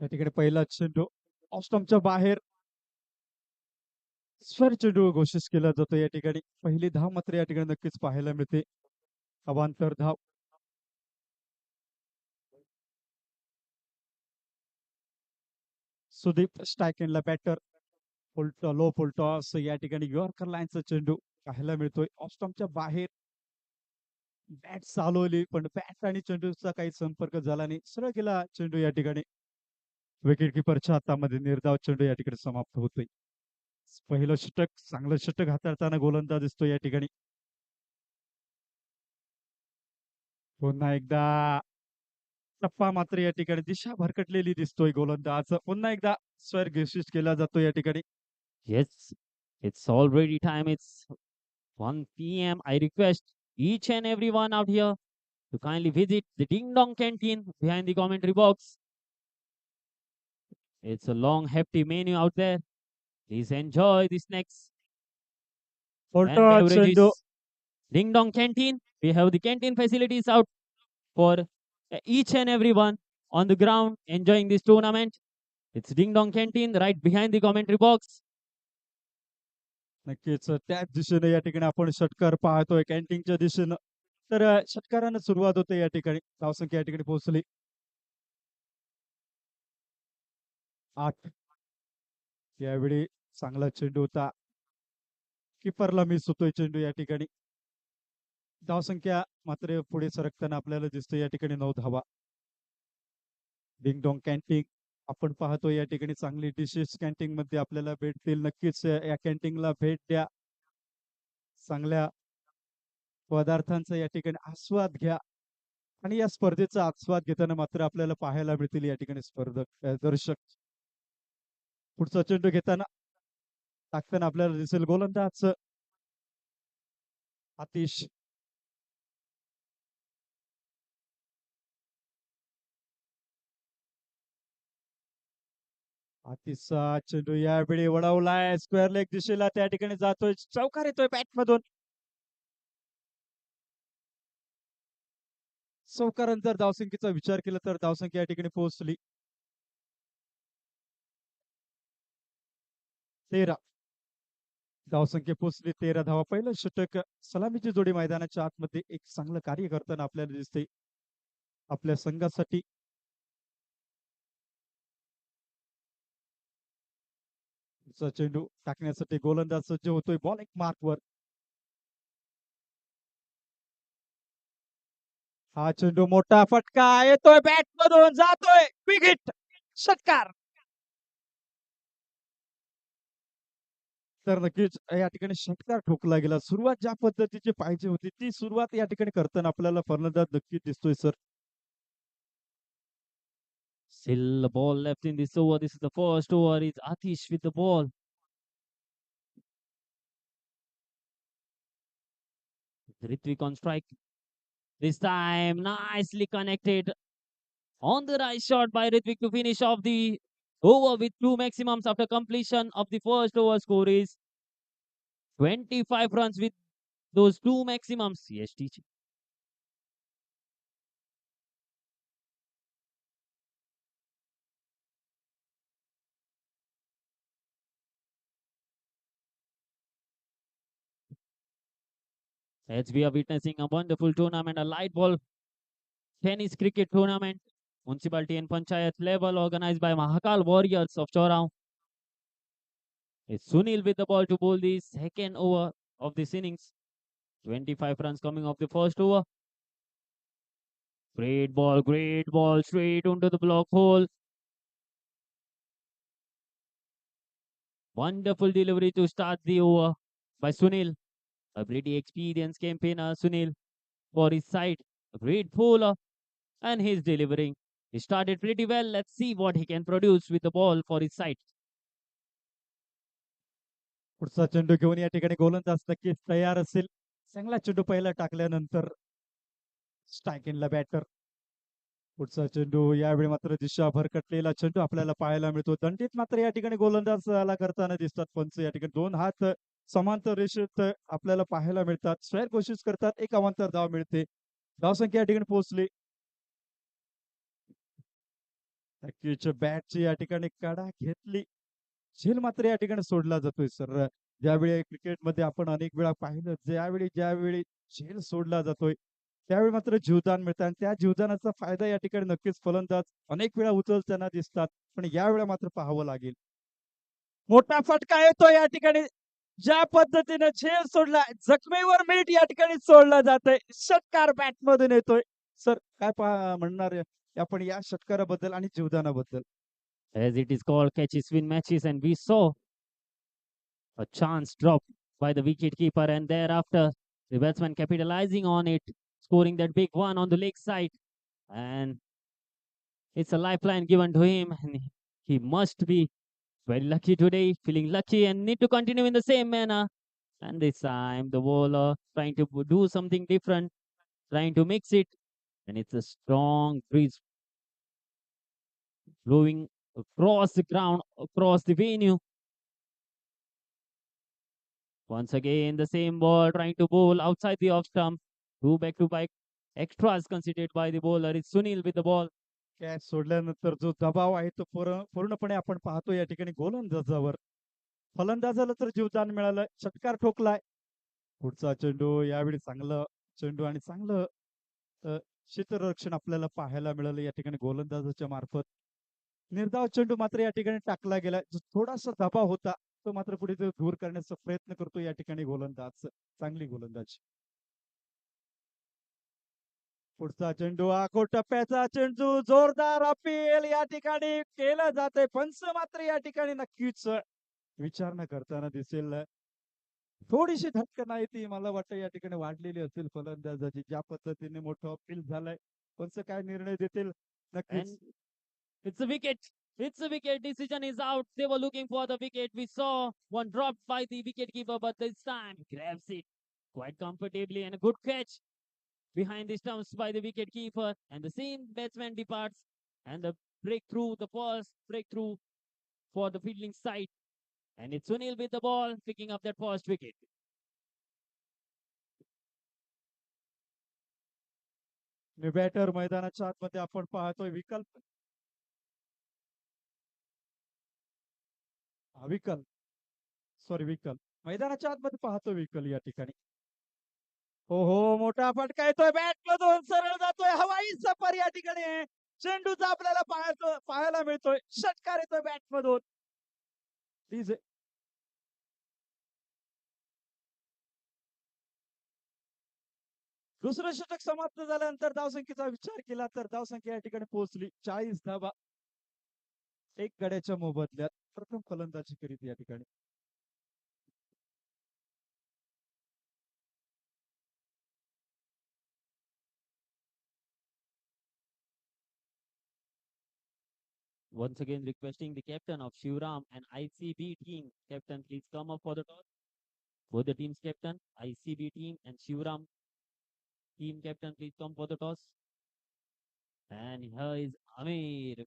त्या ठिकाणी पहिला चेंडू ऑस्टमच्या बाहेर स्वर चेंडू घोषित केला जातो. या ठिकाणी पहिली धाव मात्र या ठिकाणी नक्कीच पाहायला मिळते. अवांतर धाव. सुदीप स्टायकेनला बॅटर लो फुलटॉस या ठिकाणी यॉर्कर लाईनचा चेंडू पाहायला मिळतोय. ऑस्टमच्या बाहेर बॅट चालवली पण बॅट आणि चेंडूचा काही संपर्क झाला नाही. सरळ गेला चेंडू या ठिकाणी विकेट किपरच्या हातामध्ये निर्धाव चेंडू या ठिकाणी समाप्त होतोय. पहिलं षटक चांगलं षटक हाताळताना गोलंदाज दिसतो या ठिकाणी. पुन्हा एकदा टप्पा मात्र या ठिकाणी दिशा भरकटलेली दिसतोय. गोलंदाज पुन्हा एकदा स्वर घोषित केला जातो या ठिकाणी. Yes, it's already time. It's 1 p.m. I request each and everyone out here to kindly visit the Ding Dong Canteen behind the commentary box. It's a long, hefty menu out there. Please enjoy the snacks and full toss चेंडू beverages. Ding Dong Canteen. We have the canteen facilities out for each and everyone on the ground enjoying this tournament. It's Ding Dong Canteen right behind the commentary box. नक्कीच त्याच दिशेने या ठिकाणी आपण षटकार पाहतोय कॅन्टीनच्या दिशेनं. तर षटकारानं सुरुवात होते या ठिकाणी. धावसंख्या या ठिकाणी पोहोचली 8. यावेळी चांगला चेंडू होता. किपरला मिस होतोय चेंडू या ठिकाणी. धावसंख्या मात्र पुढे सरकताना आपल्याला दिसतोय या ठिकाणी 9 धावा. डिंग डोंग कॅन्टीन आपण पाहतो या ठिकाणी चांगली डिशेस कॅन्टीन मध्ये आपल्याला भेटतील. नक्कीच या कॅन्टीनला भेट द्या. चांगल्या पदार्थांचा या ठिकाणी आस्वाद घ्या आणि या स्पर्धेचा आस्वाद घेताना मात्र आपल्याला पाहायला मिळतील या ठिकाणी स्पर्धक दर्शक. पुढचा चेंडू घेताना टाकताना आपल्याला दिसेल गोलंदाज आतिश. आतिशचा चेंडू यावेळी वळवलाय स्क्वेअर लेग दिशेला. त्या ठिकाणी जातोय चौकार येतोय बॅट मधून. चौकारांतर धावसंख्येचा विचार केला तर धावसंख्या या ठिकाणी पोहोचली 13. धावसंख्या पोहोचली 13 धावा. पहिलं षटक सलामीची जोडी मैदानाच्या आतमध्ये एक चांगलं कार्य करताना आपल्याला दिसते आपल्या संघासाठी. चेंडू टाकण्यासाठी गोलंदाज सज्ज होतोय बॉल एक मार्कवर. हा चेंडू मोठा फटका येतोय बॅट मधून जातोय विकेट षटकार. तर नक्कीच या ठिकाणी षटकार ठोकला गेला. सुरुवात ज्या पद्धतीची पाहिजे होती ती सुरुवात या ठिकाणी करताना आपल्याला फलंदाज नक्कीच दिसतोय sir. Still the ball left in this over. This is the first over. It's Atish with the ball. Ritvik on strike. This time nicely connected on the right shot by Ritvik to finish off the over with 2 maximums after completion of the first over. Score is 25 runs with those 2 maximums. Yes, teacher. As we are witnessing a wonderful tournament, a light ball tennis cricket tournament, municipality and panchayat level organized by Mahakal Warriors of Chorao. It's Sunil with the ball to bowl the second over of this innings. 25 runs coming off the first over. Great ball, straight onto the block hole. Wonderful delivery to start the over by Sunil. A pretty experienced campaigner, Sunil, for his side. A great bowler, and he's delivering. He started pretty well. Let's see what he can produce with the ball for his side. पुढचा चेंडू घेऊन या ठिकाणी गोलंदाज नक्कीच तयार असेल. चांगला चेंडू पहिला टाकल्यानंतर स्टायकिनला बॅटर. पुढचा चेंडू यावेळी मात्र दिशा भरकटलेला चेंडू आपल्याला पाहायला मिळतो. दंडित मात्र या ठिकाणी गोलंदाजाला करताना दिसतात. पंच या ठिकाणी 2 हात समांतर रेषेत आपल्याला पाहायला मिळतात. स्क्वेअर कोशिश करतात. एक अवांतर धाव मिळते. धावसंख्या या ठिकाणी पोहोचली नक्कीच बॅटची या ठिकाणी कडा घेतली. झेल मात्र या ठिकाणी सोडला जातोय सर. ज्यावेळी क्रिकेटमध्ये आपण अनेक वेळा पाहिलं, ज्यावेळी झेल सोडला जातोय, त्यावेळी मात्र जीवदान मिळतं आणि त्या जीवदानाचा फायदा या ठिकाणी नक्कीच फलंदाज अनेक वेळा उचलताना दिसतात. पण यावेळेला मात्र पाहावं लागेल. मोठा फटका येतो या ठिकाणी. ज्या पद्धतीने झेल सोडलाय, जखमेवर मीठ या ठिकाणी सोडलं जातंय. षटकार बॅटमधून येतोय. सर काय म्हणणार आहे आपण या षटकाराबद्दल आणि जीवदानाबद्दल? As it is called catches win matches, and we saw a chance drop by the wicketkeeper, and thereafter the batsman capitalizing on it, scoring that big one on the leg side, and it's a lifeline given to him, and he must be very lucky today, feeling lucky, and need to continue in the same manner. And this time, the bowler trying to do something different, trying to mix it, and it's a strong breeze blowing across the ground, across the venue. Once again, the same ball trying to bowl outside the off stump. Two back-to-back extras considered by the bowler. It's Sunil with the ball. Catch सोडल्यानंतर जो दबाव आहे तो पूर्णपणे आपण पाहतो या ठिकाणी गोलंदाजावर. फलंदाजाला तर जीवदान मिळालं, षटकार ठोकलाय. पुढचा चेंडू यावेळी चांगलं चेंडू आणि चांगलं अ, क्षेत्ररक्षण आपल्याला पाहायला मिळालं या ठिकाणी गोलंदाजाच्या मार्फत. निर्धाव चेंडू मात्र या ठिकाणी टाकला गेला. जो थोडासा दबाव होता तो मात्र कुठेतरी दूर करण्याचा प्रयत्न करतो या ठिकाणी गोलंदाज. चांगली गोलंदाज. पुढचा चेंडू आखो टप्प्याचा चेंडू जोरदार अपील या ठिकाणी केलं जातंय. पंच मात्र या ठिकाणी नक्कीच विचारणा करताना दिसेल. थोडीशी धटकन आहे ती मला वाटतं या ठिकाणी वाढलेली असेल फलंदाजाची. ज्या पद्धतीने मोठं अपील झालंय, पंच काय निर्णय देतील नक्कीच. And it's a wicket. It's a wicket. Decision is out. They were looking for the wicket. We saw one dropped by the wicketkeeper, but this time grabs it quite comfortably, and a good catch behind the stumps by the wicketkeeper. And the same batsman departs, and the breakthrough, the first breakthrough for the fielding side. And it's Sunil with the ball, picking up that first wicket. Batter मैदानाच्या आतमध्ये आपण पाहतोय विकल्प. विकल sorry विकल मैदानाच्या आतमध्ये पाहतो विकल या ठिकाणी. हो हो, मोठा फटका येतोय बॅट मधून, सरळ जातोय हवाई सफर या ठिकाणी. चेंडूचा आपल्याला पाहायला मिळतोय. षटकार येतोय बॅट मधून. प्लीज दुसरं षटक समाप्त झाल्यानंतर धावसंख्येचा विचार केला तर धावसंख्या या ठिकाणी पोहोचली 40 धावा. एक गड्याच्या मोबदल्यात प्रथम फलंदाजी करीत या ठिकाणी. Once again, requesting the captain of Shivram and ICB team. Captain, please come up for the toss. Both the teams captain, ICB team and Shivram team captain, please come for the toss. And here is Amir.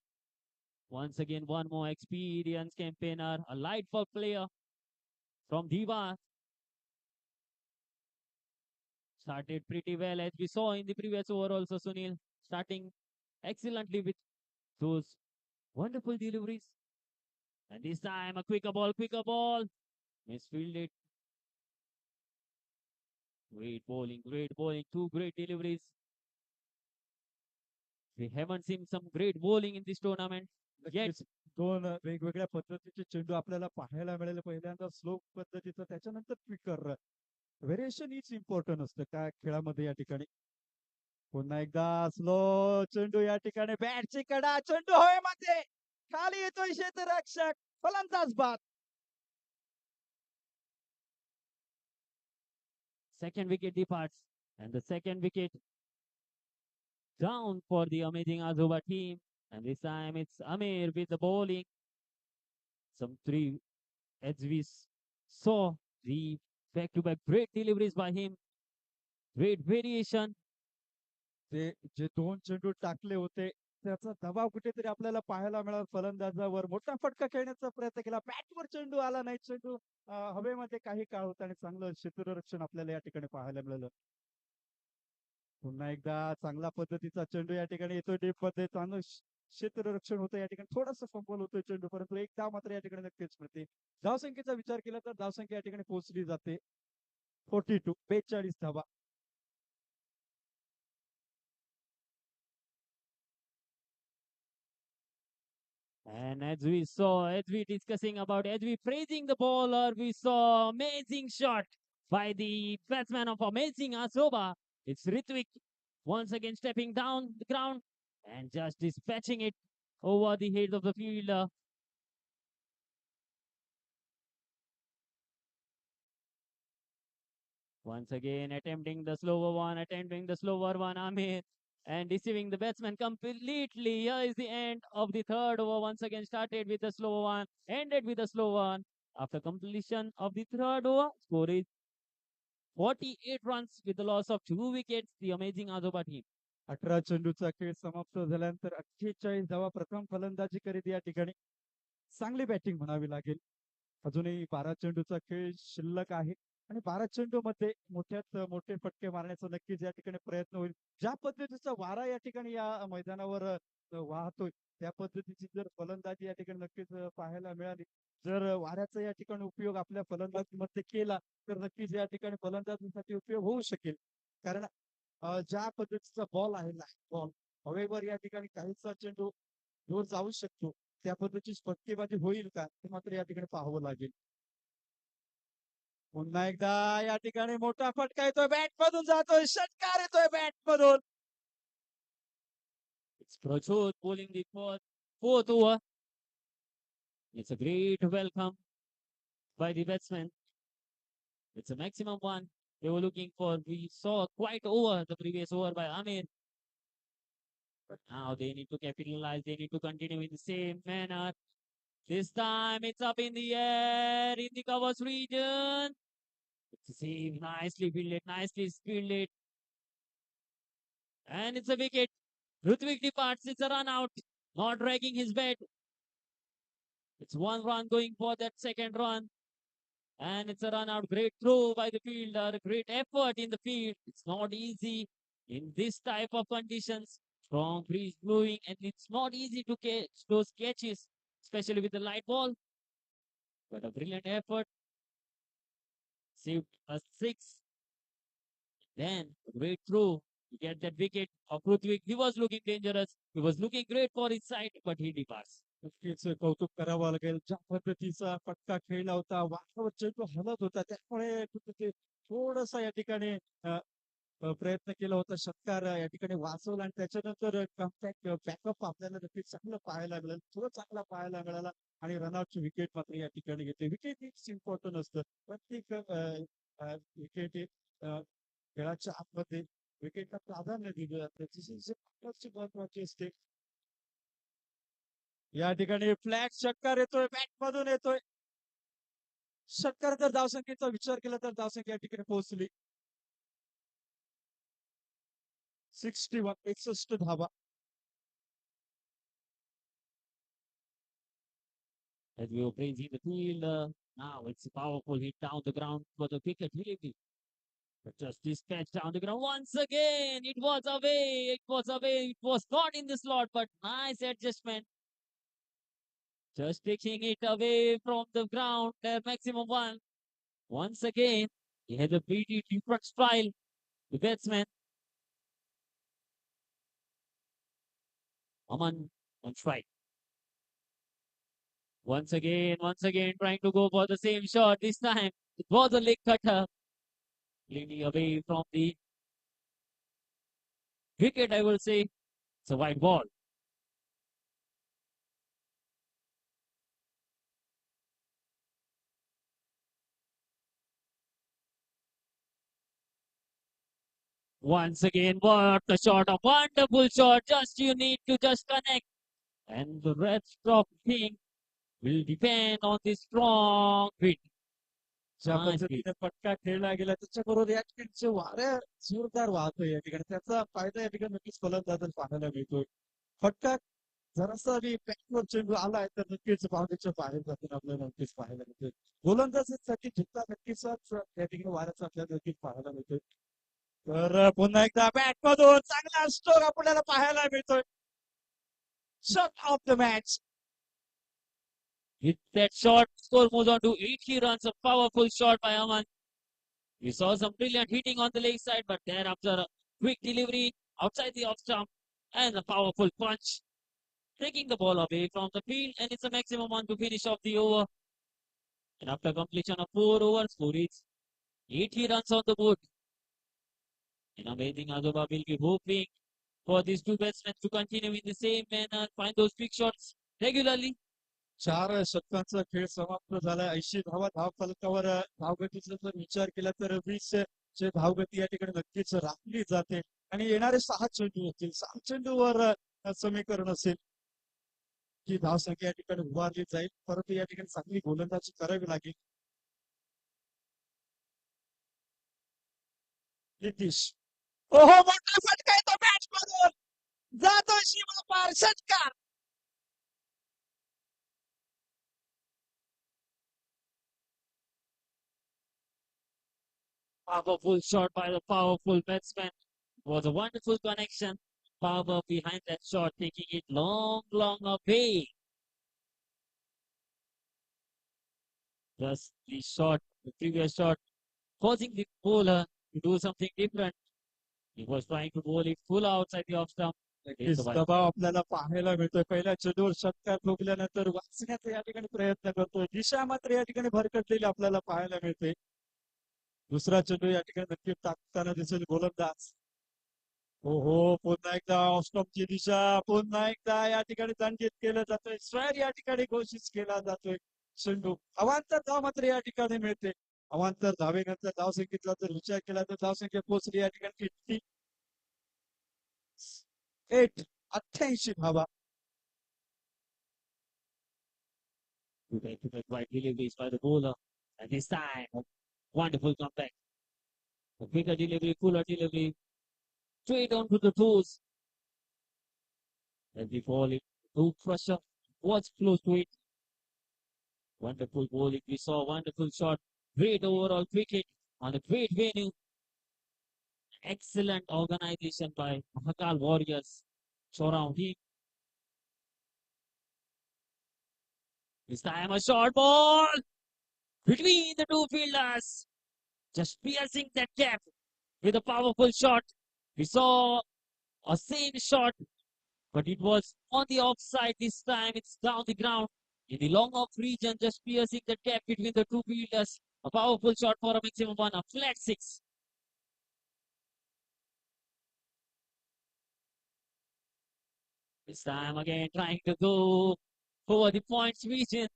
Once again, one more experienced campaigner, a light foot player from Diva. Started pretty well as we saw in the previous over also, Sunil. Starting excellently with those wonderful deliveries. And this time a quicker ball, quicker ball. Misfielded. Great bowling, two great deliveries. We haven't seen some great bowling in this tournament yet. नक्कीच दोन वेगवेगळ्या पद्धतीचे चेंडू आपल्याला पाहायला मिळाले. पहिल्यांदा slow पद्धतीचं, त्याच्यानंतर क्विकर. व्हेरिएशन इज इम्पॉर्टंट असतं काय खेळामध्ये या ठिकाणी. पुन्हा एकदा स्लो चेंडू या ठिकाणी, बॅटची कडा, चेंडू हवेमध्ये खाली येतोय क्षेत्ररक्षक, फलंदाज बाद. Second wicket departs, and the second wicket down for the amazing Azuba team. And this time it's Amir with the bowling. Some three, as we saw, the back-to-back great deliveries by him. Great variation. ते जे दोन चेंडू टाकले होते त्याचा दबाव कुठेतरी आपल्याला पाहायला मिळाला फलंदाजावर. मोठा फटका खेळण्याचा प्रयत्न केला, बॅटवर चेंडू आला नाही. चेंडू हवेमध्ये काही काळ होता आणि चांगलं क्षेत्ररक्षण आपल्याला या ठिकाणी पाहायला मिळालं. पुन्हा एकदा चांगल्या पद्धतीचा चेंडू या ठिकाणी येतोय डीप मध्ये. चांगलं क्षेत्ररक्षण होतं या ठिकाणी थोडंसं फंबल होतोय चेंडू, परंतु एक धाव मात्र या ठिकाणी नक्कीच मिळते. धावसंख्येचा विचार केला तर धावसंख्या या ठिकाणी पोहोचली जाते 42, 42 धावा. And as we discussing about, as we praising the bowler, we saw amazing shot by the batsman of amazing Asoba. It's Ritwik once again stepping down the ground and just dispatching it over the head of the fielder. Once again attempting the slower one, Amir, and deceiving the batsman completely. Here is the end of the third over. Once again started with the slow one, ended with the slow one. After completion of the third over, score is 48 runs with the loss of 2 wickets. The amazing Azoba team. 18 चेंडूचा खेळ समाप्त झाल्यानंतर 48 धावा प्रथम फलंदाजी करीत या ठिकाणी चांगली बॅटिंग म्हणावी लागेल. अजूनही 12 चेंडूचा खेळ शिल्लक आहे आणि 12 चेंडू मध्ये मोठ्यात मोठे फटके मारण्याचा नक्कीच या ठिकाणी प्रयत्न होईल. ज्या पद्धतीचा वारा या ठिकाणी या मैदानावर वाहतोय त्या पद्धतीची जर फलंदाजी या ठिकाणी नक्कीच पाहायला मिळाली, जर वाऱ्याचा या ठिकाणी उपयोग आपल्या फलंदाजीमध्ये केला तर नक्कीच या ठिकाणी फलंदाजीसाठी उपयोग होऊ शकेल. कारण ज्या पद्धतीचा बॉल आहे ना, बॉल हवेवर या ठिकाणी काहीसा चेंडू दूर जाऊ शकतो, त्या पद्धतीची फटकेबाजी होईल का हे मात्र या ठिकाणी पाहावं लागेल. पुन्हा एकदा या ठिकाणी मोठा फटका येतोय, बॅट मधून जातोय, षटकार येतोय बॅट मधून. It's Prachod bowling the fourth over. It's a great welcome by the batsman. It's a maximum one they were looking for. We saw quite over the previous over by Amir. But now they need to capitalize. They need to continue in the same manner. This time it's up in the air in the covers region. It's a save, nicely fielded, nicely fielded. And it's a wicket. Rutvik departs. It's a run out. Not dragging his bat. It's 1 run going for that second run. And it's a run out. Great throw by the fielder. Great effort in the field. It's not easy in this type of conditions. Strong breeze blowing, and it's not easy to catch those catches, especially with the light ball. But a brilliant effort. Saved a 6. Then a great throw to get that wicket of Rutvik. He was looking dangerous. He was looking great for his side, but he departs. नक्कीच कौतुक करावं लागेल. ज्या पद्धतीचा फटका खेळला होता, वारंवार चेंडू हलत होता, त्यामुळे कुठेतरी थोडासा या ठिकाणी प्रयत्न केला होता, षटकार या ठिकाणी वाचवला आणि त्याच्यानंतर कॉम्पॅक्ट बॅकअप आपल्याला नक्कीच चांगलं पाहायला मिळालं, थोडं चांगला पाहायला मिळाला आणि रनआउटची विकेट मात्र या ठिकाणी घेतली. विकेट इट्स इम्पॉर्टंट असतं. प्रत्येक विकेट खेळाच्या आतमध्ये विकेटला प्राधान्य दिलं जातं, त्याची महत्वाची असते. या ठिकाणी फ्लॅट षटकार येतोय, बॅट मधून येतोय. षटकार जर धावसंख्येचा विचार केला तर धावसंख्या या ठिकाणी पोहोचली 61, 61 धावा. As we were praising the field, now it's a powerful hit down the ground for the wicket delivery. But just dispatched down the ground once again. It was away. It was away. It was not in the slot, but nice adjustment. Just taking it away from the ground, their maximum one. Once again, he had a pretty different style. The batsman, Aman on strike. Once again, trying to go for the same shot. This time, it was a leg cutter. Leaning away from the wicket, I will say. It's a wide ball. Once again, what a shot, a wonderful shot. Just you need to just connect. And the rest of thing will depend on the strong wind. ज्या Nice hit. पद्धतीने फटका खेळला गेला त्याच्याबरोबर या ठिकाणी वाऱ्या जोरदार वाहतोय या ठिकाणी, त्याचा फायदा या ठिकाणी नक्कीच फलंदाजांना पाहायला मिळतोय. फटका जरासा बॅकवर चेंडू आलाय तर नक्कीच बाउंड्रीच्या बाहेर जाताना आपल्याला नक्कीच पाहायला मिळतोय. गोलंदाजीसाठी जिंकला नक्कीच या ठिकाणी वाऱ्याचा आपल्याला नक्कीच पाहायला मिळतोय. तर पुन्हा एकदा बॅट मधून चांगला स्ट्रोक आपल्याला पाहायला मिळतोय. shot of the match. With that shot, score moves on to 80 runs. A powerful shot by Aman. We saw some brilliant hitting on the leg side, but thereafter a quick delivery outside the off stump and a powerful punch, taking the ball away from the field, and it's a maximum one to finish off the over. And after completion of 4 overs, score is 80 runs on the board. And amazing Azoba will be hoping for these two batsmen to continue in the same manner, find those big shots regularly. 4 षटकांचा खेळ समाप्त झाला. 80 धावा धाव फलकावर धावगतीचा जर विचार केला तर 20 चे धावगती या ठिकाणी नक्कीच राखली जाते आणि येणारे 6 चेंडू होतील. 6 चेंडूवर समीकरण असेल की धावसंख्या या ठिकाणी उभारली जाईल, परंतु या ठिकाणी चांगली गोलंदाजी करावी लागेल. नितीश, ओहो, मोठा फटका येतो मॅच मधून, जातो सीमा पार षटकार. Powerful shot by the powerful batsman. Was a wonderful connection. Power behind that shot, taking it long, long away. Just the shot, the previous shot, causing the bowler to do something different. He was trying to bowl it full outside the off stump. नक्कीच दबाव आपल्याला पाहायला मिळतोय. पहिल्या चेंडूवर षटकार ठोकल्यानंतर वाचण्याचा या ठिकाणी प्रयत्न करतोय. दिशा मात्र या ठिकाणी भरकटलेली आपल्याला पाहायला मिळते. दुसरा चेंडू या ठिकाणी नक्की टाकताना दिसेल गोलंदाज. हो, पुन्हा एकदा ऑफ स्टॉपची दिशा, पुन्हा एकदा या ठिकाणी दंडित केलं जातोय. स्क्वेअर या ठिकाणी घोषित केला जातोय. चेंडू अवांतर धाव मात्र या ठिकाणी मिळते. अवांतर धावेनंतर धावसंख्येचा जर विचार केला तर धावसंख्या पोहोचली या ठिकाणी 88 धावा. Right deliveries by the bowler. And this time, a wonderful comeback. A quicker delivery, cooler delivery, straight on to the toes. And the ball into pressure was close to it. Wonderful bowling. We saw a wonderful shot. Great overall cricket on a great venue. Excellent organization by Mahakal Warriors. Surround him. This time a short ball between the two fielders. Just piercing that gap with a powerful shot. We saw a same shot, but it was on the offside this time. It's down the ground in the long off region, just piercing the gap between the two fielders. A powerful shot for a maximum one, a flat 6. This time again trying to go over the points region.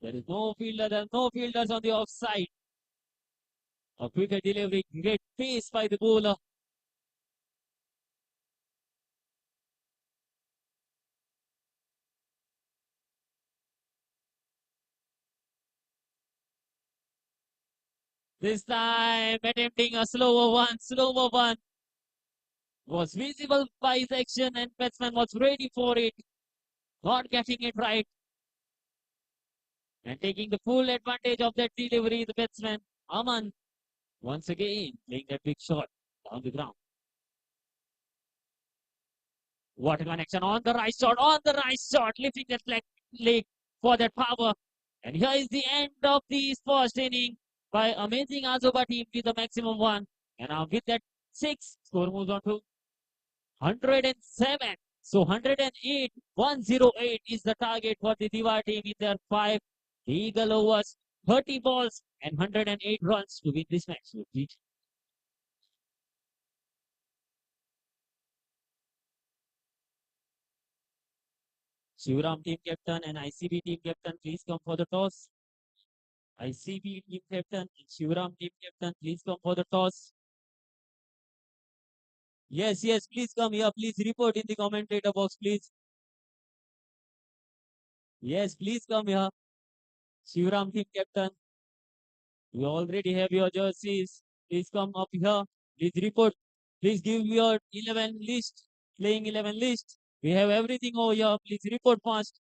There is no fielder, there are no fielders on the offside. A quicker delivery, great pace by the bowler. This time attempting a slower one. Was visible by his action and batsman was ready for it. Not getting it right. And taking the full advantage of that delivery, the batsman, Aman, once again playing that big shot down the ground. What a connection on the right shot, lifting that leg for that power. And here is the end of the first inning by amazing Azoba team with the maximum one. And now with that 6, score moves on to 107. So 108, 108 is the target for the Diva team in their 5 legal overs, 30 balls and 108 runs to win this match. Shivram team captain and ICB team captain, please come for the toss. ICB team captain and Shivram team captain, please come for the toss. Yes, please come here. Please report in the commentator box, please. Yes, please come here. Shivram team captain. You already have your jerseys. Please come up here. Please report. Please give your 11 list, playing 11 list. We have everything over here. Please report fast.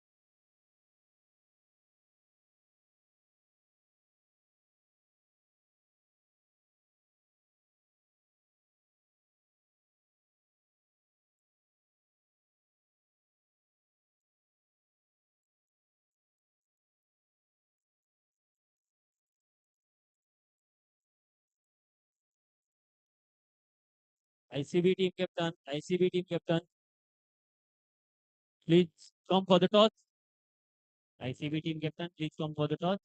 ICB team captain, ICB team captain, please come for the toss. ICB team captain, please come for the toss.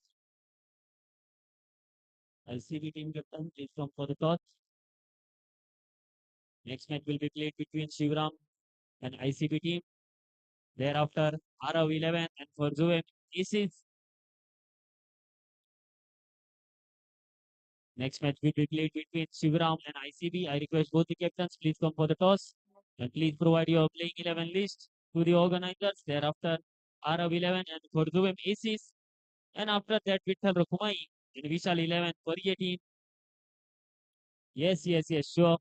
ICB team captain, please come for the toss. Next match will be played between Shivram and ICB team. Thereafter, Arav 11 and for Zuem Aces. Next match will be played between Shivram and ICB. I request both the captains, please come for the toss. And please provide your playing 11 list to the organizers. Thereafter, Arav 11 and for Zuem Aces. And after that, Vittal Rukumai and Vishal 11 for a team. Yes, sure.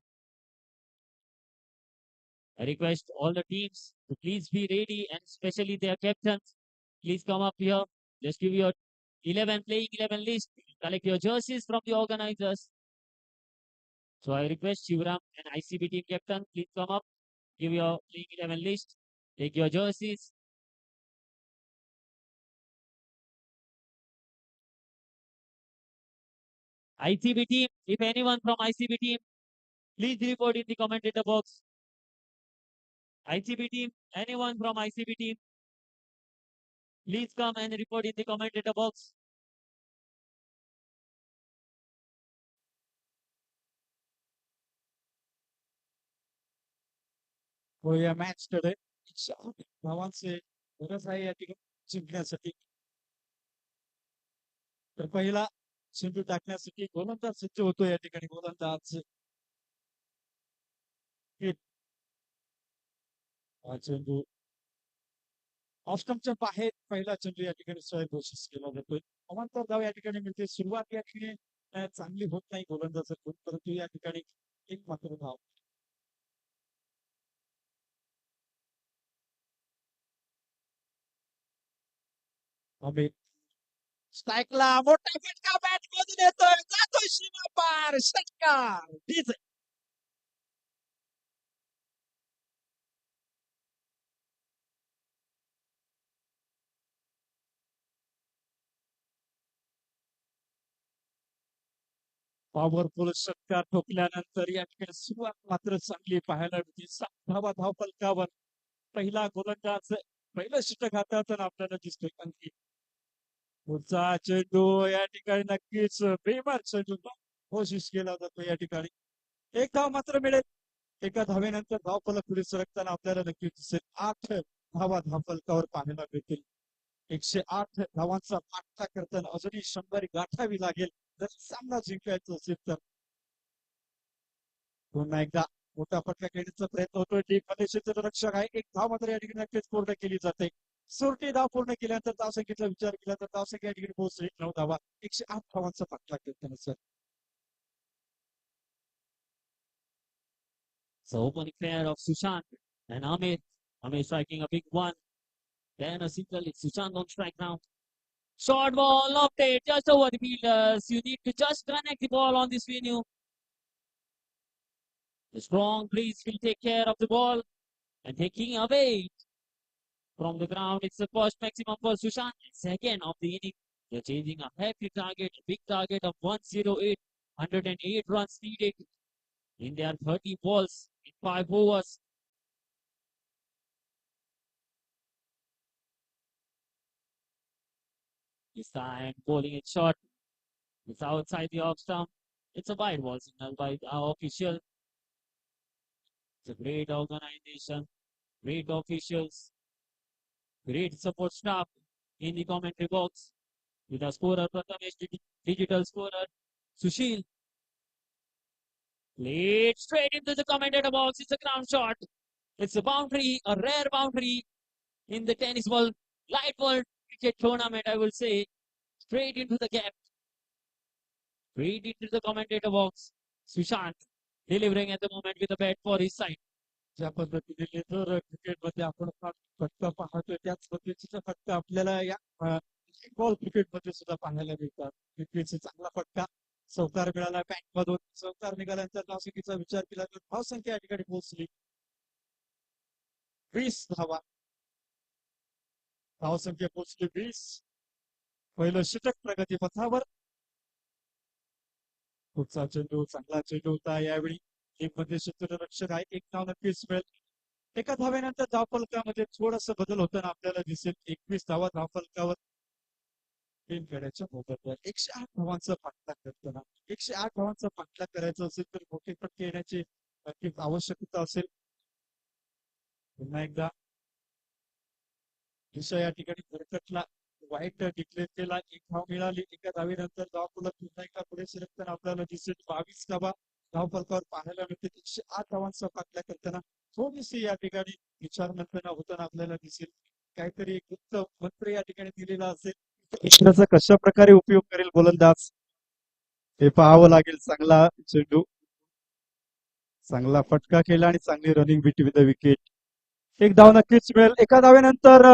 I request all the teams to please be ready and especially their captains. Please come up here. Just give your 11 playing 11 list. Collect your jerseys from the organizers. So I request Shivram and ICB team captain, please come up. Give your playing 11 list. Take your jerseys. ICB team, if anyone from ICB team, please report in the commentator box. ICB team, anyone from ICB team, please come and report in the commentator box. या match कडे धावांचे गरज आहे या ठिकाणी जिंकण्यासाठी. तर पहिला चेंडू टाकण्यासाठी गोलंदाज सज्ज होतो या ठिकाणी. गोलंदाज चेंडू ऑफस्टंपच्या बाहेर पहिला चेंडू या ठिकाणी सहज घोषित केला जातोय. अमांतर धाव या ठिकाणी मिळते. सुरुवात या ठिकाणी चांगली होत नाही गोलंदाज परंतु या ठिकाणी एक मात्र धाव. स्ट्राईकला मोठा फटका बॅट मधून येतोय. जातोय सीमा पार. षटकार. डीजे पॉवरफुल षटकार ठोकल्यानंतर या ठिकाणी सुरुवात मात्र चांगली पाहायला मिळते. 7 धावा धावफलकावर पहिला गोलंदाज पहिलं षटक हाताळताना आपल्याला दिसतोय. आणखी पुढचा चेंडू या ठिकाणी नक्कीच बेमार चेंडू कोशिश केला जातो या ठिकाणी. एक धाव मात्र मिळेल. एका धावेनंतर धावफलक पुढे सरकताना आपल्याला नक्कीच दिसेल. 8 धावा धावफलकावर पाहायला मिळतील. 108 धावांचा पाठलाग करताना अजूनही 100 गाठावी लागेल जर सामना जिंकायचा असेल तर. पुन्हा एकदा मोठा फटका खेळण्याचा प्रयत्न होतोय. टीममध्ये क्षेत्ररक्षक आहे. एक धाव मात्र या ठिकाणी नक्कीच पूर्ण केली जाते. सुरती धाव पूर्ण केल्यानंतर धावसंख्येचा विचार केला तर धावसंख्या या ठिकाणी पोहोचली 9 धावा. 108 धावांचा पाठलाग करताना sir. So opening pair of Sushant and Amit. Amit striking a big one. Then a single. It's Sushant on strike now. Short ball lofted just over the fielders. You need to just connect the ball on this venue. The strong breeze will take care of the ball and taking away from the ground. It's the first maximum for Sushant. Second of the inning. They're chasing a happy target, a big target of 108. 108 runs needed in their 30 balls in 5 overs. This time bowling it short. It's outside the off stump. It's a wide ball signal by our official. It's a great organization, great officials, great support staff in the commentary box. With a scorer, Prathamesh, digital scorer, Sushil. Played straight into the commentator box. It's a ground shot. It's a boundary, a rare boundary in the tennis ball, light ball cricket tournament, I will say. Straight into the gap. Straight into the commentator box. Sushant delivering at the moment with a bat for his side. ज्या पद्धतीने जर क्रिकेटमध्ये आपण फटका पाहतोय त्याच पद्धतीचा फटका आपल्याला या बॉल क्रिकेटमध्ये सुद्धा पाहायला मिळतात. क्रिकेटचा चांगला फटका चौकार मिळाला बॅट मधून. चौकार निघाल्यानंतर धावसंख्येचा विचार केला तर धावसंख्या या ठिकाणी पोहोचली 20 धावा. धावसंख्या पोहोचली 20. पहिलं षटक प्रगतीपथावर. पुढचा चेंडू चांगला चेंडू होता यावेळी. एक मध्ये क्षेत्ररक्षक आहे, एक धाव नक्कीच मिळेल. एका धावेनंतर धावफलकामध्ये थोडासा बदल होताना आपल्याला दिसेल. 21 धावा धावफलकावर तीन खेळाच्या मोबदल्यात 108 धावांचा पाठलाग करताना 108 धावांचा पाठलाग करायचा असेल तर मोठे फटके येण्याची नक्कीच आवश्यकता असेल. पुन्हा एकदा दिशा या ठिकाणी भरकटला, वाईट डिक्लेअर केला, एक धाव मिळाली. एका धावेनंतर धावफलक पुन्हा एकदा पुढे सरकताना आपल्याला दिसेल. 22 धावा धावफलकावर पाहायला मिळते. 108 धावांचा पाठलाग करताना थोडीशी या ठिकाणी विचार मंथन होताना आपल्याला दिसेल. काहीतरी एक गुप्त मंत्र या ठिकाणी दिलेला असेल. त्याचा कशा प्रकारे उपयोग करेल गोलंदाज हे पाहावं लागेल. चांगला चेंडू, चांगला फटका केला आणि चांगली रनिंग बिटवीन द विकेट. एक धाव नक्कीच मिळेल. एका धावेनंतर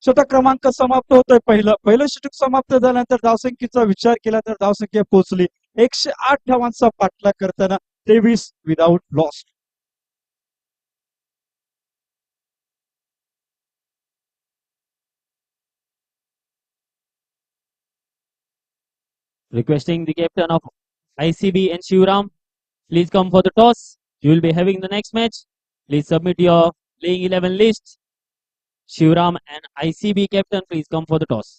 शतक क्रमांक समाप्त होतोय. पहिलं षटक समाप्त झाल्यानंतर धावसंख्येचा विचार केला तर धावसंख्या पोहोचली 108 धावांचा पाठलाग करताना 23 without loss. Requesting the captain of ICB and Shivram, please come for the toss. You will be having the next match. Please submit your playing 11 list. Shivram and ICB captain, please come for the toss.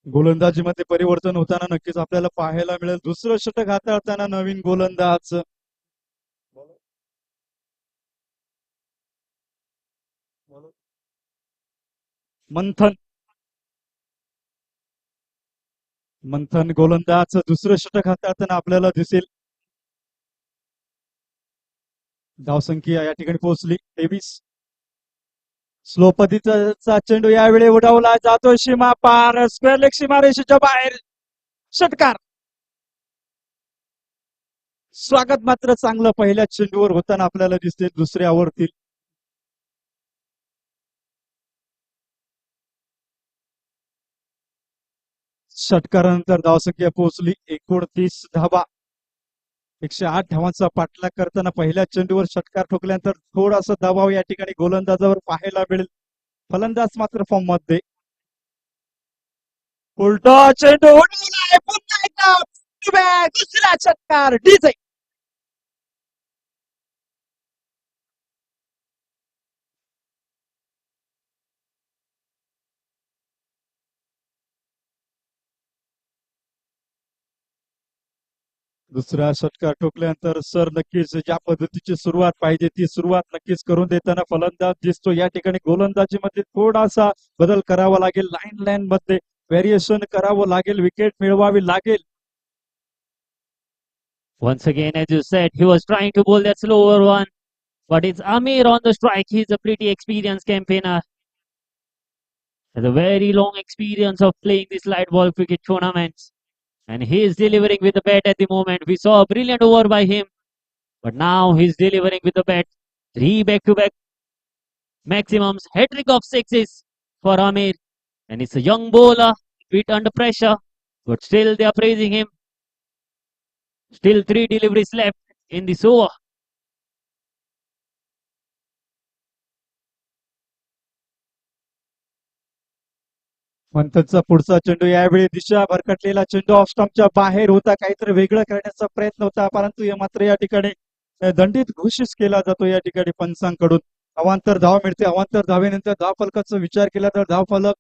गोलंदाजीमध्ये परिवर्तन होताना नक्कीच आपल्याला पाहायला मिळेल. दुसरं षटक हाताळताना नवीन गोलंदाज मंथन. मंथन गोलंदाज दुसरं षटक हाताळताना आपल्याला दिसेल. धावसंख्या या ठिकाणी पोहोचली 23. स्लो पद्धतीचा चेंडू यावेळी उडवला जातो सीमा पार, स्क्वेअर लेग सीमारेषेच्या बाहेर. षटकार. स्वागत मात्र चांगलं पहिल्या चेंडूवर होताना आपल्याला दिसते. दुसऱ्या ओव्हरतील षटकारानंतर धावसंख्या पोहोचली 29 धावा. 108 धावांचा पाठलाग करताना पहिल्या चेंडूवर षटकार ठोकल्यानंतर थोडासा दबाव या ठिकाणी गोलंदाजावर पाहायला मिळेल. फलंदाज मात्र फॉर्म मध्ये. उलटा चेंडू उडवलाय पुन्हा एकदा दुसरा षटकार. डीजे दुसरा षटकार ठोकल्यानंतर सर नक्कीच ज्या पद्धतीची सुरुवात पाहिजे ती सुरुवात नक्कीच करून देताना फलंदाज दिसतो. या ठिकाणी गोलंदाजीमध्ये थोडासा बदल करावा लागेल. लाईन मध्ये व्हेरिएशन करावं लागेल. विकेट मिळवावी लागेल. Once again, as you said, he was trying to bowl that slower one, but it's Amir on the strike. He's a pretty experienced campaigner. Has a very long experience of playing this light ball cricket tournaments. And he is delivering with the bat at the moment. We saw a brilliant over by him, but now he's delivering with the bat. 3 back-to-back maximums, hat-trick of sixes for Amir. And it's a young bowler, bit under pressure, but still they are praising him. Still 3 deliveries left in this over. मंथनचा पुढचा चेंडू यावेळी दिशा भरकटलेला चेंडू of स्टंपच्या बाहेर होता. काहीतरी वेगळं करण्याचा प्रयत्न होता, परंतु मात्र या ठिकाणी दंडित घोषित केला जातो. या ठिकाणी पंचांकडून अवांतर धाव मिळते. अवांतर धावेनंतर धाव फलकाचा विचार केला तर धाव फलक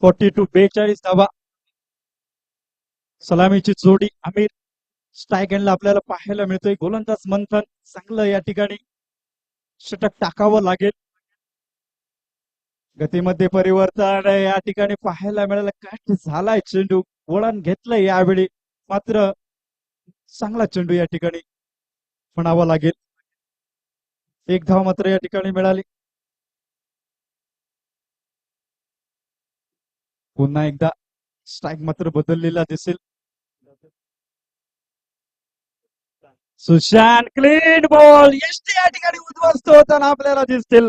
42 धावा. सलामीची जोडी आमिर स्ट्राईक एंडला आपल्याला पाहायला मिळतोय. गोलंदाज मंथन चांगलं या ठिकाणी षटक टाकावं लागेल. गतीमध्ये परिवर्तन या ठिकाणी पाहायला मिळालं. कट झालाय चेंडू, वळण घेतलंय यावेळी मात्र चांगला चेंडू या ठिकाणी म्हणावा लागेल. एक धाव मात्र या ठिकाणी मिळाली. पुन्हा एकदा स्ट्राईक मात्र बदललेला दिसेल. सुशांत क्लीन बॉल यष्टी या ठिकाणी उद्ध्वस्त होताना आपल्याला दिसतील.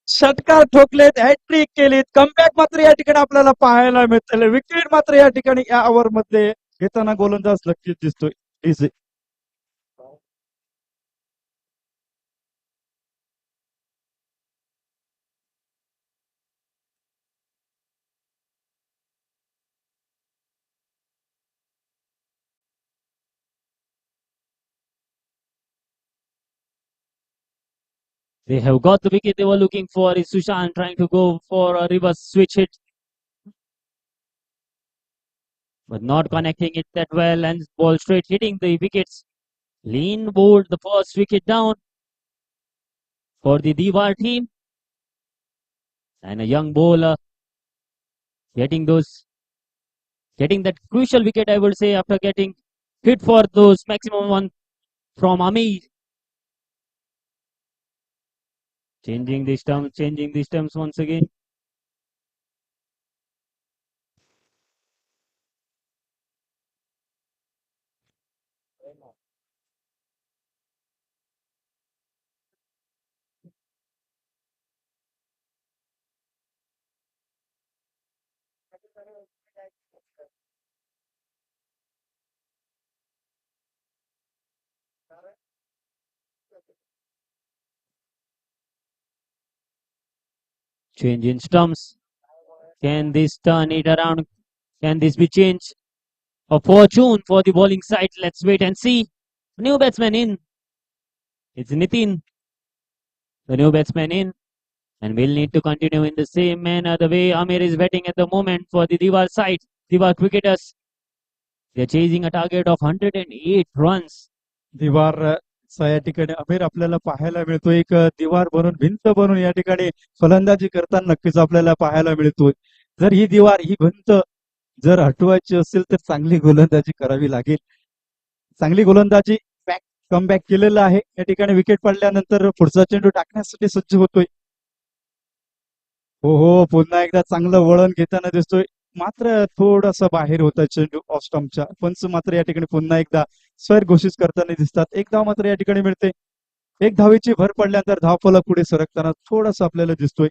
षटकार ठोकलेत, हॅट्रिक केलीत, कमबॅक मात्र या ठिकाणी आपल्याला पाहायला मिळतील. विकेट मात्र या ठिकाणी या ओव्हर मध्ये घेताना गोलंदाज नक्कीच दिसतोय. Easy They have got the wicket they were looking for. Is Sushant trying to go for a reverse switch hit, but not connecting it that well, and ball straight hitting the wickets. Lean bowled the first wicket down for the Diwar team, and a young bowler getting that crucial wicket, I would say, after getting hit for those maximum one from Amir. Changing the stumps once again. Change in stumps. Can this turn it around? Can this be change of fortune for the bowling side? Let's wait and see. New batsman in. It's Nitin, the new batsman in. And we'll need to continue in the same manner the way Amir is batting at the moment for the Diwar side. Diwar cricketers. They're chasing a target of 108 runs. दिवार चा या ठिकाणी अमेर आपल्याला पाहायला मिळतो. एक दिवार बनून भिंत बनून या ठिकाणी फलंदाजी करताना नक्कीच आपल्याला पाहायला मिळतोय. जर ही दिवार ही भिंत जर हटवायची असेल तर चांगली गोलंदाजी करावी लागेल. चांगली गोलंदाजी कमबॅक केलेलं आहे. या ठिकाणी विकेट पडल्यानंतर पुढचा चेंडू टाकण्यासाठी सज्ज होतोय. हो पुन्हा एकदा चांगलं वळण घेताना दिसतोय. मात्र थोडस बाहेर होता चेंडू ऑफ स्टंपच्या. पंच मात्र या ठिकाणी पुन्हा एकदा स्वर घोषित करताना दिसतात. एक धाव मात्र या ठिकाणी मिळते. एक धावेची भर पडल्यानंतर धावफलक पुढे सरकताना थोडासा आपल्याला दिसतोय.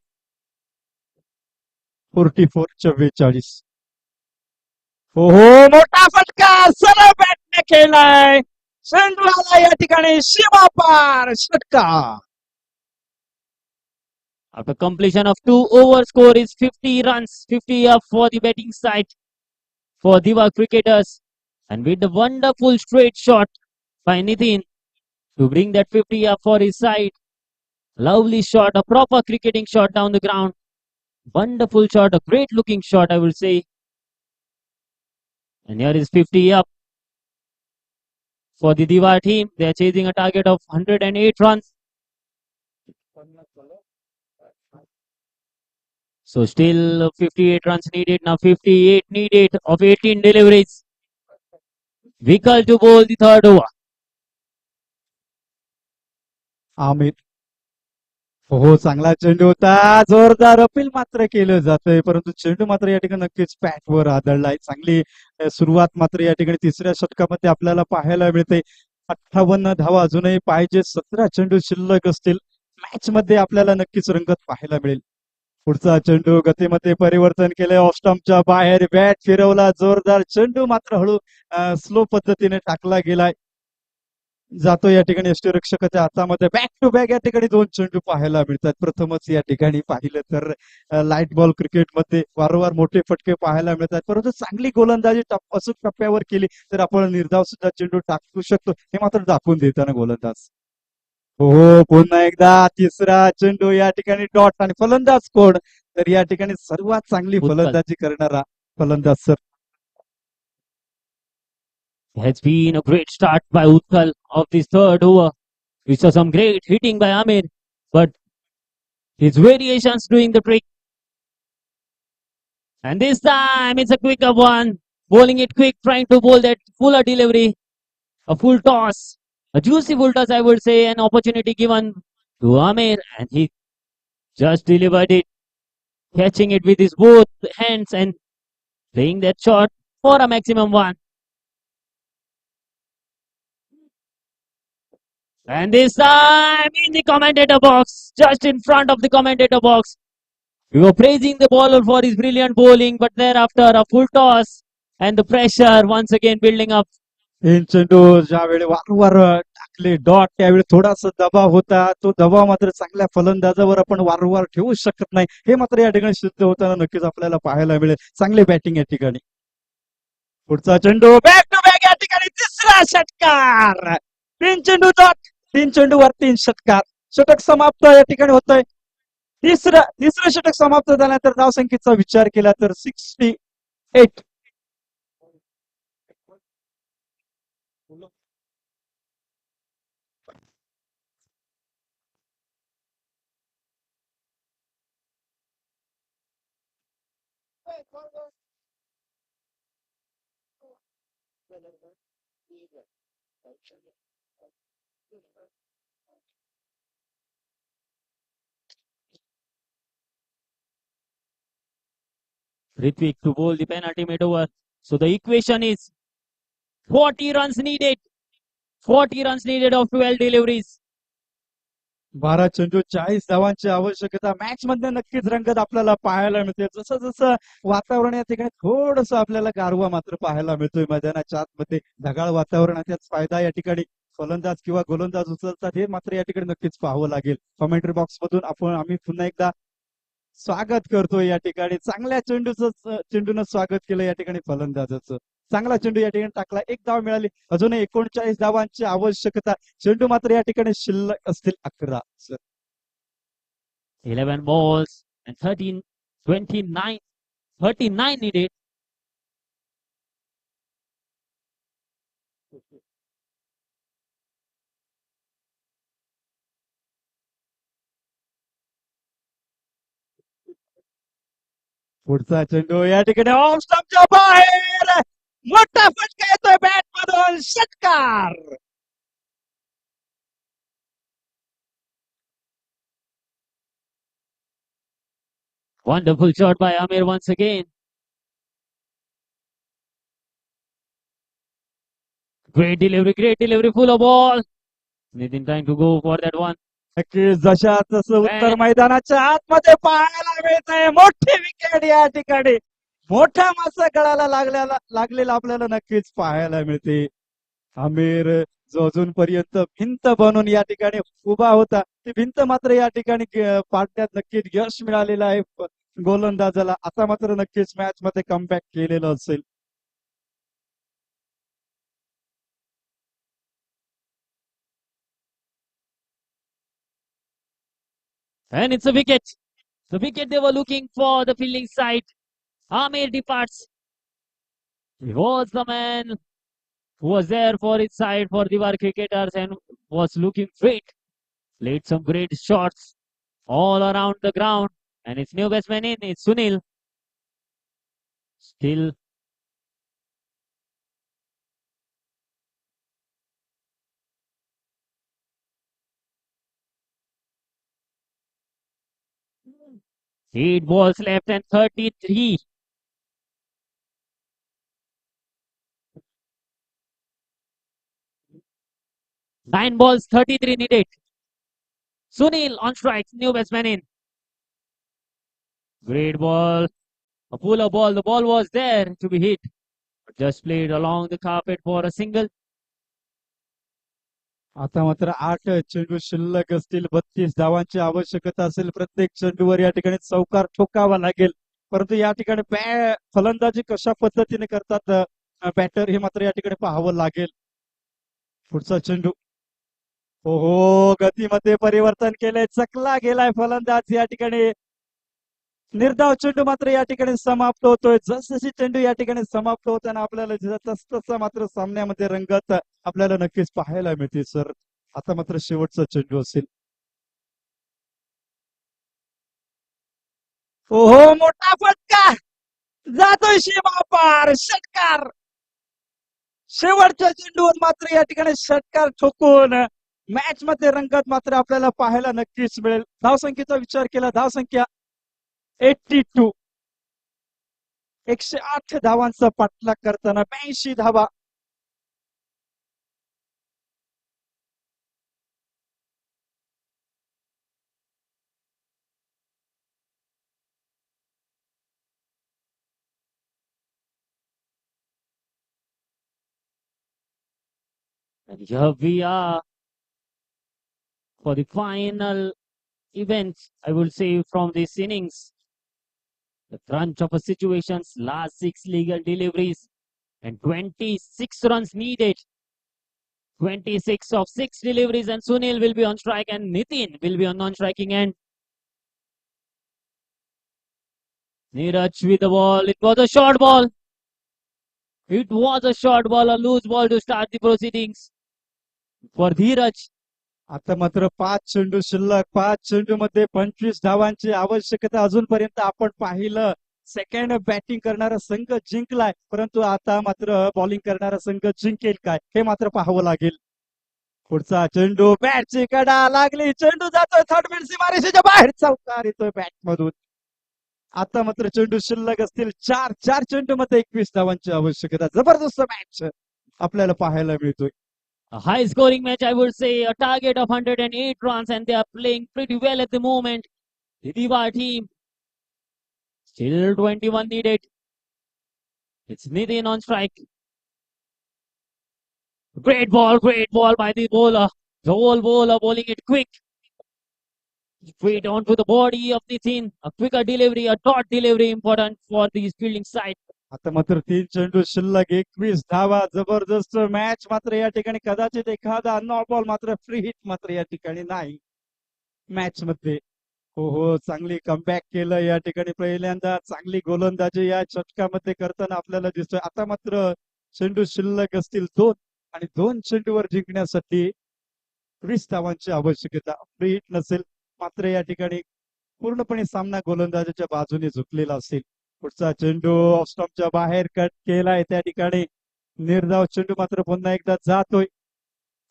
44-44. हो मोठा फटका सरळ बॅटने केलाय. चेंडूला या ठिकाणी सीमापार षटकार. After completion of 2 overs, score is 50 runs, 50 up for the batting side for Diwar cricketers. And with the wonderful straight shot by Nitin to bring that 50 up for his side. Lovely shot, a proper cricketing shot down the ground. Wonderful shot, a great looking shot, I will say. And here is 50 up for the Diwar team. They are chasing a target of 108 runs. So still 58 runs needed. Now 58 needed of 18 deliveries. Vikal to bowl the third over. Aamir हो चांगला चेंडू होता. जोरदार appeal मात्र केलं जातंय. परंतु चेंडू मात्र या ठिकाणी नक्कीच पॅटवर आदळलाय. चांगली सुरुवात मात्र या ठिकाणी तिसऱ्या षटकामध्ये आपल्याला पाहायला मिळते. 58 धावा अजूनही पाहिजे. 17 चेंडू शिल्लक असतील. मॅच मध्ये आपल्याला नक्कीच रंगत पाहायला मिळेल. पुढचा चेंडू गतीमध्ये परिवर्तन केले. ऑफ स्टंपच्या बाहेर बॅट फिरवला. जोरदार चेंडू मात्र हळू स्लो पद्धतीने टाकला गेलाय. जातो या ठिकाणी यष्टीरक्षकाच्या हातामध्ये. बॅक टू बॅक या ठिकाणी 2 चेंडू पाहायला मिळतात. प्रथमच या ठिकाणी पाहिलं तर लाईट बॉल क्रिकेटमध्ये वारंवार मोठे फटके पाहायला मिळतात. परंतु चांगली गोलंदाजी अचूक टप्प्यावर केली तर आपण निर्धाव सुद्धा चेंडू टाकू शकतो. हे मात्र दाखवून देताना गोलंदाज. हो पुन्हा एकदा तिसरा चेंडू या ठिकाणी डॉट आणि फलंदाज कोण तर या ठिकाणी सर्वात चांगली फलंदाजी करणारा फलंदाज sir. Has been a great start by Utkal of this third over. We saw some great hitting by Amir, but his variations doing the trick. And this time it's a quicker one. Bowling it quick, trying to bowl that fuller delivery. A full toss. A juicy full toss, I would say. An opportunity given to Amir, and he just delivered it. Catching it with his both hands and playing that shot for a maximum one. And this time in the commentator box, just in front of the commentator box. We were praising the bowler for his brilliant bowling, but thereafter a full toss and the pressure once again building up. तीन चेंडू ज्यावेळी वारंवार टाकले dot त्यावेळी थोडासा दबाव होता. तो दबाव मात्र चांगल्या फलंदाजावर आपण वारंवार ठेवू शकत नाही. हे मात्र या ठिकाणी सिद्ध होताना नक्कीच आपल्याला पाहायला मिळेल. चांगली बॅटिंग या ठिकाणी. पुढचा चेंडू बॅक टू बॅक या ठिकाणी तिसरा षटकार. 3 चेंडू डॉट 3 चेंडूवर 3 षटकार. षटक समाप्त या ठिकाणी होतंय. तिसरं षटक समाप्त झाल्यानंतर धावसंख्येचा विचार केला तर 68. Ritvik to bowl the penalty made over. So the equation is 40 runs needed. 40 runs needed of 12 deliveries. 12 चेंडू 40 धावांची आवश्यकता. मॅच मध्ये नक्कीच रंगत आपल्याला पाहायला मिळते. जसं जसं वातावरण या ठिकाणी थोडस आपल्याला गारवा मात्र पाहायला मिळतोय मैदानाच्या आतमध्ये. ढगाळ वातावरणाचाच फायदा या ठिकाणी फलंदाज किंवा गोलंदाज उचलतात हे मात्र या ठिकाणी नक्कीच पाहावं लागेल. कमेंट्री बॉक्स मधून आम्ही पुन्हा एकदा स्वागत करतोय या ठिकाणी. चांगल्या चेंडूनं स्वागत केलं या ठिकाणी फलंदाजाचं. चांगला चेंडू या ठिकाणी टाकला. एक धाव मिळाली. अजूनही 39 धावांची आवश्यकता. चेंडू मात्र या ठिकाणी शिल्लक असतील 11. 11 balls and 39 needed. पुढचा चेंडू या ठिकाणी ऑफ स्टंपच्या बाहेर. मोठा फटका येतोय बॅट मधून. षटकार. Wonderful shot by Amir once again. Great delivery, full of ball. Nitin trying to go for that one. नक्कीच जशा तसं उत्तर मैदानाच्या आतमध्ये पाहायला मिळतंय. मोठी विकेट या ठिकाणी. मोठा मासा गळाला लागलेला आपल्याला नक्कीच पाहायला मिळते. आमिर जो अजूनपर्यंत भिंत बनून या ठिकाणी उभा होता, ती भिंत मात्र या ठिकाणी पाडण्यात नक्कीच यश मिळालेलं आहे गोलंदाजाला. आता मात्र नक्कीच मॅच मध्ये कमबॅक केलेलं असेल. And it's a wicket. The wicket they were looking for, the fielding side. Amir departs. He was the man who was there for his side, for Diwar cricketers, and was looking great. Played some great shots all around the ground. And its new batsman in, it's Sunil. Still eight balls left and 33. Nine balls, 33 needed. Sunil on strikes, new batsman in. Great ball. A puller ball. The ball was there to be hit. Just played along the carpet for a single. आता मात्र 8 चेंडू शिल्लक असतील. 32 धावांची आवश्यकता असेल. प्रत्येक चेंडूवर या ठिकाणी चौकार ठोकावा लागेल. परंतु या ठिकाणी फलंदाजी कशा पद्धतीने करतात बॅटर हे मात्र या ठिकाणी पाहावं लागेल. पुढचा चेंडू. हो गतीमध्ये परिवर्तन केलंय. चकला गेलाय फलंदाज या ठिकाणी. निर्धाव चेंडू मात्र या ठिकाणी समाप्त होतोय. जसजशी चेंडू या ठिकाणी समाप्त होताना आपल्याला तसं मात्र सामन्यामध्ये रंगत आपल्याला नक्कीच पाहायला मिळते सर. आता मात्र शेवटचा चेंडू असेल. ओहो मोठा फटका जातोय सीमा पार. षटकार. शेवटच्या चेंडूवर मात्र या ठिकाणी षटकार ठोकून मॅच मध्ये रंगत मात्र आपल्याला पाहायला नक्कीच मिळेल. धावसंख्येचा विचार केला. धावसंख्या 82. 108 धावांचा पाठलाग करताना 82 धावा. And here we are for the final event, I would say, from this innings. The crunch of a situation's last 6 legal deliveries and 26 runs needed. 26 of 6 deliveries, and Sunil will be on strike and Nitin will be on non-striking end. Neeraj with the ball. It was a short ball. It was a short ball, a loose ball to start the proceedings for Dheeraj. आता मात्र 5 चेंडू शिल्लक, 5 चेंडू मध्ये 25 धावांची आवश्यकता. अजूनपर्यंत आपण पाहिलं सेकंड बॅटिंग करणारा संघ जिंकलाय, परंतु आता मात्र बॉलिंग करणारा संघ जिंकेल काय हे मात्र पाहावं लागेल. पुढचा चेंडू, बॅटची कडा लागली, चेंडू जातोय थर्ड मिड सीमारेषेच्या बाहेर, चौकार येतोय बॅट मधून. आता मात्र चेंडू शिल्लक असतील 4 चेंडू मध्ये 21 धावांची आवश्यकता. जबरदस्त मॅच आपल्याला पाहायला मिळतोय. A high scoring match, I would say. A target of 108 runs, and they are playing pretty well at the moment. The Diva team. Still 21 needed. It's Nitin on strike. Great ball by the bowler. The whole bowler bowling it quick. Straight onto the body of Nitin. A quicker delivery, a dot delivery important for the fielding side. आता मात्र 3 चेंडू शिल्लक, 21 धावा. जबरदस्त match. मात्र या ठिकाणी कदाचित एखादा नॉट बॉल, मात्र फ्री हिट मात्र या ठिकाणी नाही मॅच मध्ये. हो, चांगली कमबॅक केलं या ठिकाणी. पहिल्यांदा चांगली गोलंदाजी या षटकामध्ये करताना आपल्याला दिसतोय. आता मात्र चेंडू शिल्लक असतील 2 आणि 2 चेंडूवर जिंकण्यासाठी 20 धावांची आवश्यकता. फ्री हिट नसेल मात्र या ठिकाणी पूर्णपणे सामना गोलंदाजाच्या बाजूने झुकलेला असेल. पुढचा चेंडू ऑफ स्टंपच्या बाहेर कट केलाय. त्या ठिकाणी निर्धाव चेंडू मात्र पुन्हा एकदा जातोय.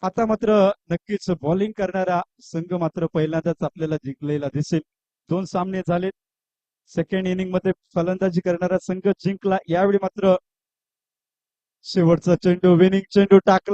आता मात्र नक्कीच बॉलिंग करणारा संघ मात्र पहिल्यांदाच आपल्याला जिंकलेला दिसेल. 2 सामने झालेत. सेकंड इनिंग मध्ये फलंदाजी करणारा संघ जिंकला. यावेळी मात्र शेवटचा चेंडू, विनिंग चेंडू टाकला.